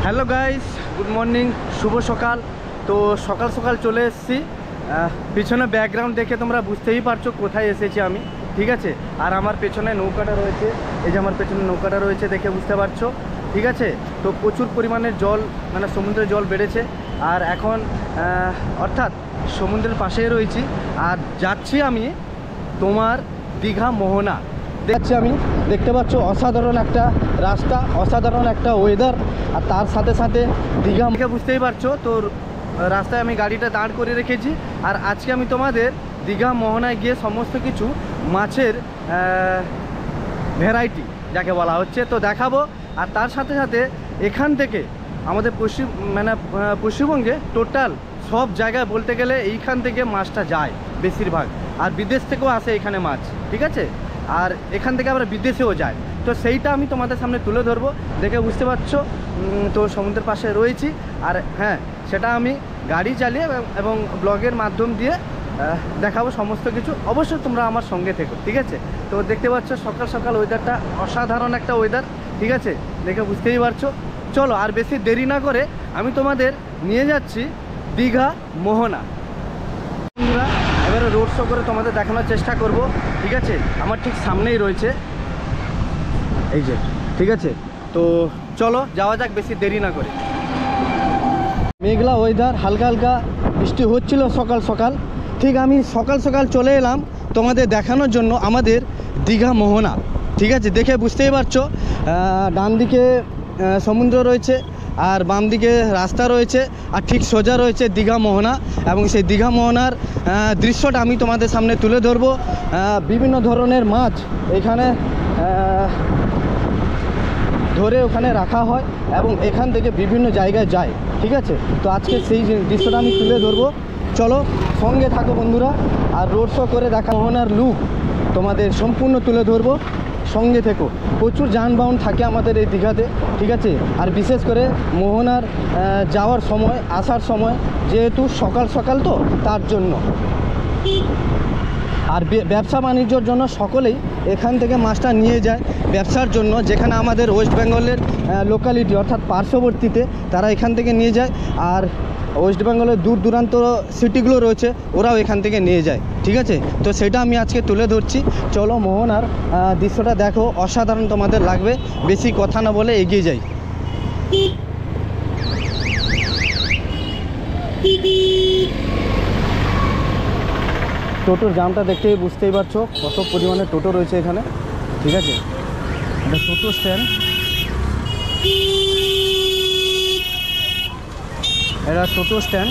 Hello guys, good morning, শুভ সকাল। তো সকাল সকাল চলে এসেছি। পিছনে ব্যাকগ্রাউন্ড দেখে তোমরা বুঝতেই পারছো কোথায় এসেছি আমি, ঠিক আছে। আর আমার পেছনে নৌকাটা রয়েছে, এই যে আমার পেছনে নৌকাটা রয়েছে দেখে বুঝতে পারছো, ঠিক আছে। তো প্রচুর পরিমাণে জল, মানে সমুদ্রের জল বেড়েছে। আর এখন অর্থাৎ সমুদ্রের পাশেই রয়েছি আর যাচ্ছি আমি তোমার দীঘা মোহনা। দেখছি আমি, দেখতে পাচ্ছ অসাধারণ একটা রাস্তা, অসাধারণ একটা ওয়েদার, আর তার সাথে সাথে দীঘা বুঝতেই পারছো। তো রাস্তায় আমি গাড়িটা দাঁড় করে রেখেছি আর আজকে আমি তোমাদের দীঘা মোহনায় গিয়ে সমস্ত কিছু মাছের ভ্যারাইটি যাকে বলা হচ্ছে তো দেখাবো। আর তার সাথে সাথে এখান থেকে আমাদের পশ্চিমবঙ্গে টোটাল সব জায়গায় বলতে গেলে এইখান থেকে মাছটা যায় বেশিরভাগ, আর বিদেশ থেকেও আসে এখানে মাছ, ঠিক আছে। আর এখান থেকে আমরা বিদেশেও যাই, তো সেইটা আমি তোমাদের সামনে তুলে ধরবো। দেখে বুঝতে পারছো তো সমুদ্রের পাশে রয়েছি। আর হ্যাঁ, সেটা আমি গাড়ি চালিয়ে এবং ব্লগের মাধ্যম দিয়ে দেখাবো সমস্ত কিছু। অবশ্যই তোমরা আমার সঙ্গে থেকো, ঠিক আছে। তো দেখতে পাচ্ছ সকাল সকাল ওয়েদারটা অসাধারণ একটা ওয়েদার, ঠিক আছে, দেখে বুঝতেই পারছো। চলো আর বেশি দেরি না করে আমি তোমাদের নিয়ে যাচ্ছি দীঘা মোহনা। এবারে রোড শো করে তোমাদের দেখানোর চেষ্টা করব, ঠিক আছে। আমার ঠিক সামনেই রয়েছে এই যে, ঠিক আছে। তো চলো যাওয়া যাক বেশি দেরি না করে। মেঘলা ওয়েদার, হালকা হালকা বৃষ্টি হচ্ছিল সকাল সকাল। ঠিক আমি সকাল সকাল চলে এলাম তোমাদের দেখানোর জন্য আমাদের দীঘা মোহনা, ঠিক আছে। দেখে বুঝতেই পারছো ডান দিকে সমুদ্র রয়েছে আর বাম দিকে রাস্তা রয়েছে, আর ঠিক সোজা রয়েছে দীঘা মোহনা। এবং সেই দীঘা মোহনার দৃশ্যটা আমি তোমাদের সামনে তুলে ধরবো। বিভিন্ন ধরনের মাছ এখানে ধরে ওখানে রাখা হয় এবং এখান থেকে বিভিন্ন জায়গায় যায়, ঠিক আছে। তো আজকে সেই দৃশ্যটা আমি তুলে ধরবো, চলো সঙ্গে থাকো বন্ধুরা। আর রোড শো করে দেখা মোহনার লুক তোমাদের সম্পূর্ণ তুলে ধরবো, সঙ্গে থেকো। প্রচুর যানবাহন থাকে আমাদের এই দীঘাতে, ঠিক আছে। আর বিশেষ করে মোহনার যাওয়ার সময়, আসার সময়, যেহেতু সকাল সকাল তো তার জন্য। আর ব্যবসা বাণিজ্যর জন্য সকলেই এখান থেকে মাছটা নিয়ে যায় ব্যবসার জন্য। যেখানে আমাদের ওয়েস্ট বেঙ্গলের লোকালিটি অর্থাৎ পার্শ্ববর্তীতে তারা এখান থেকে নিয়ে যায়, আর ওয়েস্ট বেঙ্গলের দূর দূরান্ত সিটিগুলো রয়েছে ওরাও এখান থেকে নিয়ে যায়, ঠিক আছে। তো সেটা আমি আজকে তুলে ধরছি। চলো মোহনার দৃশ্যটা দেখো, অসাধারণ তোমাদের লাগবে। বেশি কথা না বলে এগিয়ে যাই। টোটোর জামটা দেখতে বুঝতেই পারছো কত পরিমাণে টোটো রয়েছে এখানে, ঠিক আছে। এটা টোটো স্ট্যান্ড, এটা টোটো স্ট্যান্ড।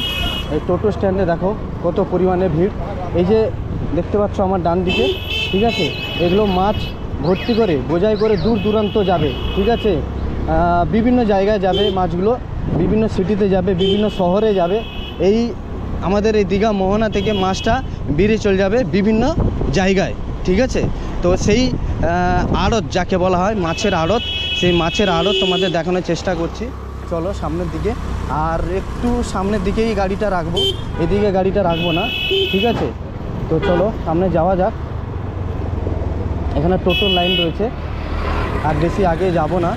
এই টোটো স্ট্যান্ডে দেখো কত পরিমাণে ভিড়। এই যে দেখতে পাচ্ছ আমার ডান দিকে, ঠিক আছে, এগুলো মাছ ভর্তি করে বোঝাই করে দূর দূরান্ত যাবে, ঠিক আছে। বিভিন্ন জায়গায় যাবে মাছগুলো, বিভিন্ন সিটিতে যাবে, বিভিন্ন শহরে যাবে। এই আমাদের এই দীঘা মোহনা থেকে মাছটা বেরিয়ে চলে যাবে বিভিন্ন জায়গায়, ঠিক আছে। তো সেই আড়ত যাকে বলা হয়, মাছের আড়ত, সেই মাছের আড়ত তোমাদের দেখানোর চেষ্টা করছি। চলো সামনের দিকে, আর একটু সামনের দিকেই গাড়িটা রাখবো, এদিকে গাড়িটা রাখবো না, ঠিক আছে। তো চলো সামনে যাওয়া যাক। এখানে টোটোর লাইন রয়েছে, আর বেশি আগে যাব না,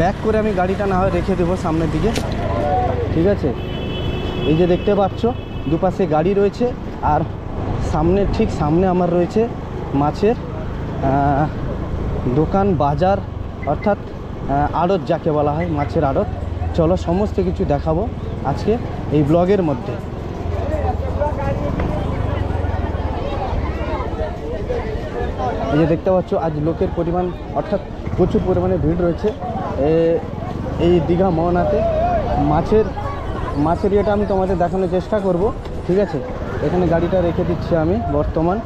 ব্যাক করে আমি গাড়িটা না হয় রেখে দেবো সামনের দিকে, ঠিক আছে। এই যে দেখতে পাচ্ছ দুপাশে গাড়ি রয়েছে, আর সামনে ঠিক সামনে আমার রয়েছে মাছের দোকান, বাজার, অর্থাৎ আড়ত যাকে বলা হয়, মাছের আড়ত। চলো সমস্ত কিছু দেখাবো আজকে এই ব্লগের মধ্যে। এই যে দেখতে পাচ্ছ আজ লোকের পরিমাণ, অর্থাৎ প্রচুর পরিমাণে ভিড় রয়েছে এই দীঘা মোহনাতে। মাছের ইয়েটা আমি তোমাদের দেখানোর চেষ্টা করব, ঠিক আছে। এখানে গাড়িটা রেখে দিচ্ছি আমি বর্তমান।